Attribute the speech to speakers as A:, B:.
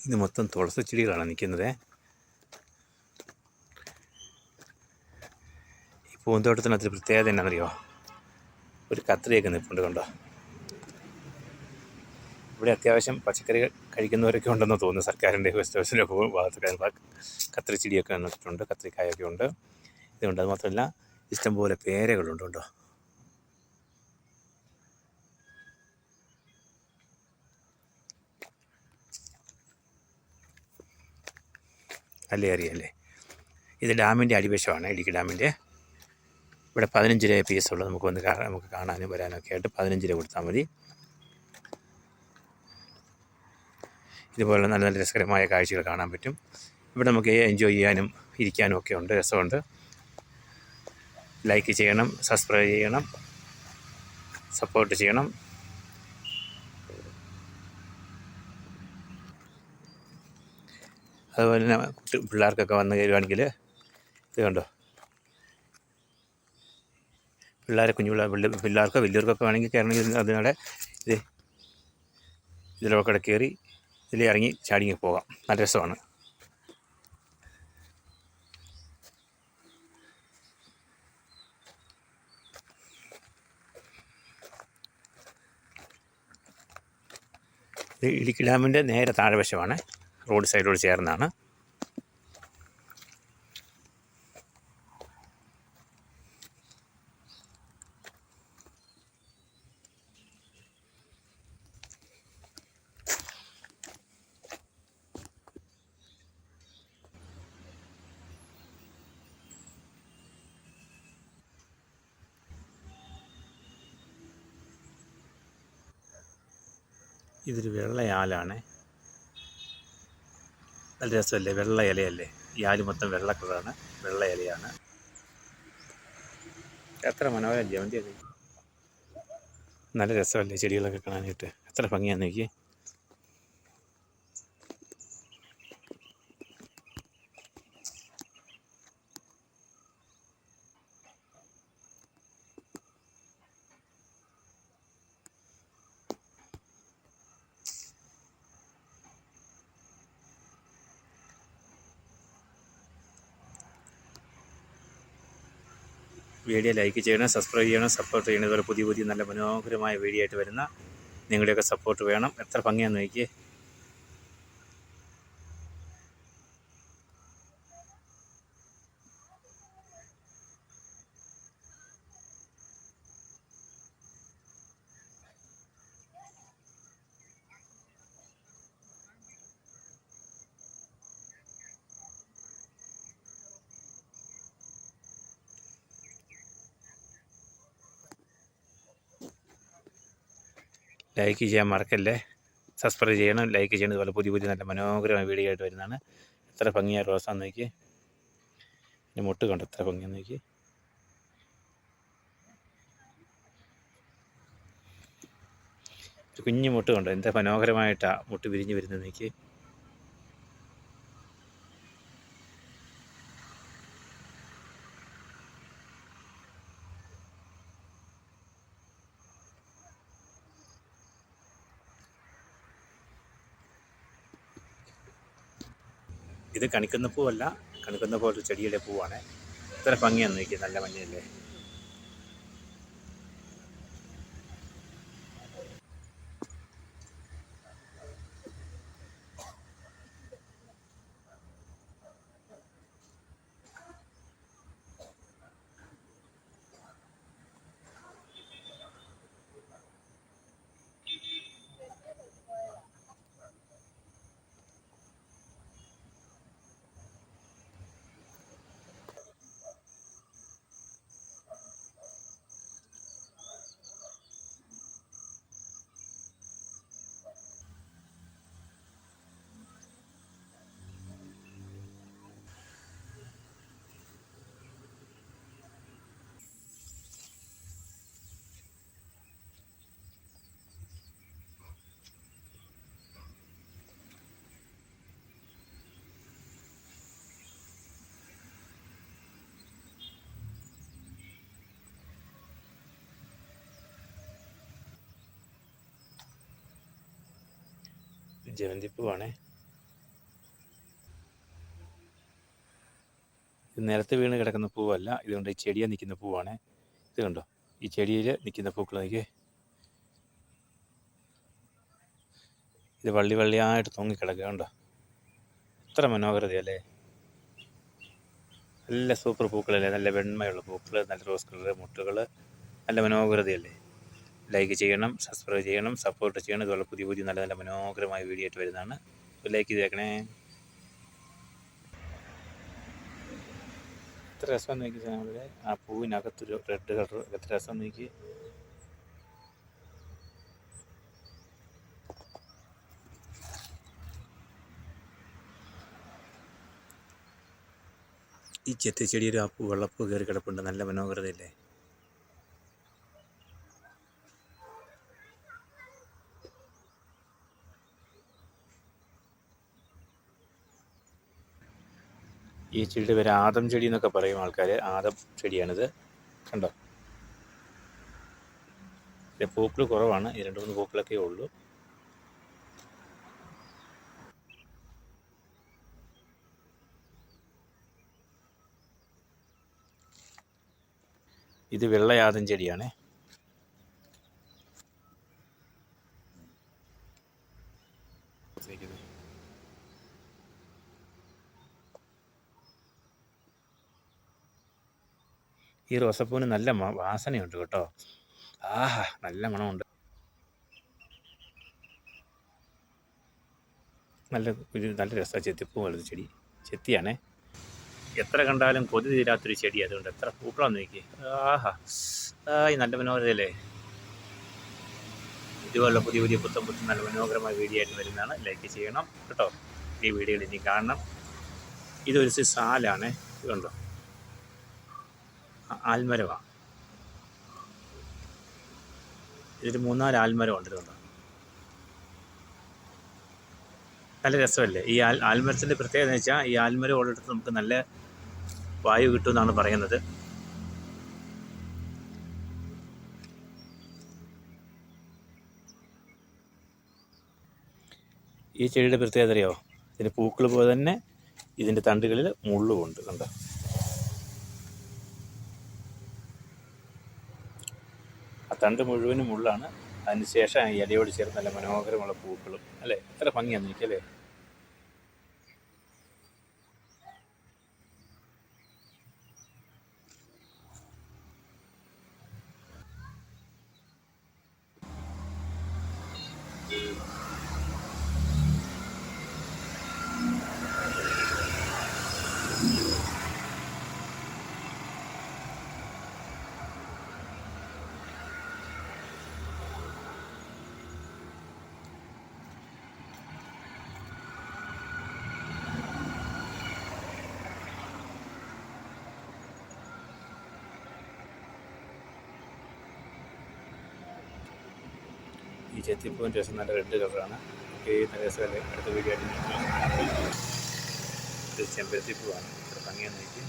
A: ഇത് മൊത്തം തുളസി ചെടികളാണ് നിൽക്കുന്നത്. ഈ പൂന്തോട്ടത്തിനകത്തൊരു പ്രത്യേകത എന്നാണെന്നറിയോ? ഒരു കത്രിയൊക്കെ നിൽപ്പുണ്ട്, കണ്ടോ? ഇവിടെ അത്യാവശ്യം പച്ചക്കറി കഴിക്കുന്നവരൊക്കെ ഉണ്ടെന്ന് തോന്നുന്നു. സർക്കാരിൻ്റെ ഗസ്റ്റ് ഹൗസിൻ്റെ ഭാഗത്തൊക്കെ കത്രി ചെടിയൊക്കെ നട്ടിട്ടുണ്ട്, കത്രിക്കായൊക്കെ ഉണ്ട്. ഇതുണ്ട്. അത് മാത്രമല്ല ഇഷ്ടംപോലെ പേരകളുണ്ട്, കേട്ടോ. അല്ലേ, അറിയല്ലേ? ഇത് ഡാമിൻ്റെ അടിവശമാണ്, ഇടുക്കി ഡാമിൻ്റെ. ഇവിടെ 15 രൂപ പീസുള്ളത്. നമുക്ക് കാണാനും വരാനൊക്കെ ആയിട്ട് 15 രൂപ കൊടുത്താൽ മതി. ഇതുപോലെ നല്ല നല്ല രസകരമായ കാഴ്ചകൾ കാണാൻ പറ്റും. ഇവിടെ നമുക്ക് എൻജോയ് ചെയ്യാനും ഇരിക്കാനും ഒക്കെ ഉണ്ട്, രസമുണ്ട്. ലൈക്ക് ചെയ്യണം, സബ്സ്ക്രൈബ് ചെയ്യണം, സപ്പോർട്ട് ചെയ്യണം. അതുപോലെ തന്നെ പിള്ളേർക്കൊക്കെ വന്ന് കയറുകയാണെങ്കിൽ ഇത് കണ്ടോ, പിള്ളേർക്കോ വലിയവർക്കൊക്കെ വേണമെങ്കിൽ കയറണമെങ്കിൽ അതിനോടെ ഇതിലൊക്കെ കയറി ഇതിൽ ഇറങ്ങി ചാടിങ്ങി പോകാം. നല്ല രസമാണ്. ഇത് ഇടുക്കി ഡാമിൻ്റെ നേരെ താഴെവശമാണ്, റോഡ് സൈഡോട് ചേർന്നാണ്. ഇതൊരു വെള്ളയാലാണ്. നല്ല രസമല്ലേ? വെള്ള ഇലയല്ലേ? ഈ ആല് മൊത്തം വെള്ള കളറാണ്, വെള്ള ഇലയാണ്. എത്ര മനോഹരം ജമന്തിയൊക്കെ. നല്ല രസമല്ലേ ചെടികളൊക്കെ കാണാനായിട്ട്? എത്ര ഭംഗിയാന്ന് നോക്കി. വീഡിയോ ലൈക്ക് ചെയ്യണം, സബ്സ്ക്രൈബ് ചെയ്യണം, സപ്പോർട്ട് ചെയ്യണം. ഇതുപോലെ പുതിയ പുതിയ നല്ല മനോഹരമായ വീഡിയോ ആയിട്ട് വരുന്ന നിങ്ങളുടെയൊക്കെ സപ്പോർട്ട് വേണം. എത്ര ഭംഗിയാന്ന് നോക്കിയേ. ലൈക്ക് ചെയ്യാൻ മറക്കല്ലേ, സബ്സ്ക്രൈബ് ചെയ്യണം, ലൈക്ക് ചെയ്യണം. ഇതുപോലെ പുതിയ പുതിയ നല്ല മനോഹരമായ വീഡിയോ ആയിട്ട് വരുന്നതാണ്. എത്ര ഭംഗിയാണ് റോസാന്ന് നോക്കി. എൻ്റെ മുട്ട് കണ്ടോ എത്ര ഭംഗിയാന്ന് നോക്കി. ഒരു കുഞ്ഞു മുട്ട് കണ്ടോ, എന്താ മനോഹരമായിട്ടാണ് മുട്ട് വിരിഞ്ഞ് വരുന്നത് നോക്കി. ഇത് കണിക്കുന്ന പൂവല്ല, കണിക്കുന്ന പോലൊരു ചെടിയുടെ പൂവാണ്. എത്ര ഭംഗിയാന്ന് നോക്കി, നല്ല മഞ്ഞയല്ലേ? ജമന്തിപ്പൂവാണേ. നിലത്ത് വീണ് കിടക്കുന്ന പൂവല്ല, ഇതുകൊണ്ട് ഈ ചെടിയിൽ നിൽക്കുന്ന പൂവാണ്. ഇത് കണ്ടോ, ഈ ചെടിയിൽ നിൽക്കുന്ന പൂക്കൾ നോക്കിയേ, ഇത് വള്ളി വള്ളിയായിട്ട് തൂങ്ങിക്കിടക്കുക കണ്ടോ. എത്ര മനോഹരതയല്ലേ, നല്ല സൂപ്പർ പൂക്കളല്ലേ, നല്ല വെണ്മയുള്ള പൂക്കൾ, നല്ല റോസ് കളർ മുട്ടുകൾ, നല്ല മനോഹരതയല്ലേ. ലൈക്ക് ചെയ്യണം, സബ്സ്ക്രൈബ് ചെയ്യണം, സപ്പോർട്ട് ചെയ്യണം. ഇതുപോലെ പുതിയ പുതിയ നല്ല നല്ല മനോഹരമായ വീഡിയോ ആയിട്ട് വരുന്നതാണ്. ലൈക്ക് ചെയ്തേക്കണേ. എത്ര രസം നോക്കി സാധനങ്ങളെ, ആ പൂവിനകത്തൊരു റെഡ് കളർ, എത്ര രസം നോക്കി. ഈ ചെത്തിച്ചെടിയിൽ ആ പൂ വെള്ളപ്പൂ കയറി കിടപ്പുണ്ട്, നല്ല മനോഹരതയല്ലേ. ഈ ചെടിയുടെ പേര് ആദം ചെടി എന്നൊക്കെ പറയും ആൾക്കാർ. ആദം ചെടിയാണിത് കണ്ടോ. പൂക്കൾ കുറവാണ്, ഈ 2-3 പൂക്കളൊക്കെ ഉള്ളൂ. ഇത് വെള്ളയാദം ചെടിയാണ്. ഈ റോസപ്പൂവിന് നല്ല വാസനയുണ്ട് കേട്ടോ. ആഹാ, നല്ല മണമുണ്ട്. നല്ല രസമാണ്. ചെത്തിപ്പൂ പോലത്തെ ചെടി, ചെത്തിയാണേ. എത്ര കണ്ടാലും കൊതി തീരാത്തൊരു ചെടി, അതുകൊണ്ട് എത്ര പൂക്കളാന്ന് നോക്കി. ആഹാ, നല്ല മനോഹരതയല്ലേ. ഇതുപോലുള്ള പുതിയ പുതിയ പുത്തൻ നല്ല മനോഹരമായ വീഡിയോ ആയിട്ട് വരുന്നതാണ്. ലൈക്ക് ചെയ്യണം കേട്ടോ. ഈ വീഡിയോയിൽ ഇനി കാണണം. ഇതൊരു സാലാണ്, ഇതുണ്ടോ, ആൽമരമാണ്. ഇതൊരു 3-4 ആൽമരം ഉണ്ട്. ഇതുണ്ടോ, നല്ല രസമല്ലേ. ഈ ആൽമരത്തിൻ്റെ പ്രത്യേകത എന്ന് വെച്ചാൽ, ഈ ആൽമരം ഉള്ളിടത്ത് നമുക്ക് നല്ല വായു കിട്ടുമെന്നാണ് പറയുന്നത്. ഈ ചെടിയുടെ പ്രത്യേകത അറിയോ, ഇതിൻ്റെ പൂക്കൾ പോലെ തന്നെ ഇതിൻ്റെ തണ്ടുകളിൽ മുള്ളുമുണ്ട് കണ്ടോ. ആ തണ്ട് മുഴുവനും മുള്ളാണ്. അതിനുശേഷം ഈ ഇലയോട് ചേർന്ന് നല്ല മനോഹരമുള്ള പൂക്കളും അല്ലേ. എത്ര ഭംഗിയാന്ന് എനിക്കല്ലേ. ഈ ചെത്തിപ്പൂവിൻ്റെ രസം നല്ല റെഡ് കളറാണ്. നല്ല രസമല്ലേ. അടുത്ത വീഡിയോ ആയിട്ട് ചെമ്പരത്തിപ്പൂവാണ്. ഇത്ര ഭംഗിയാന്ന് നോക്കി.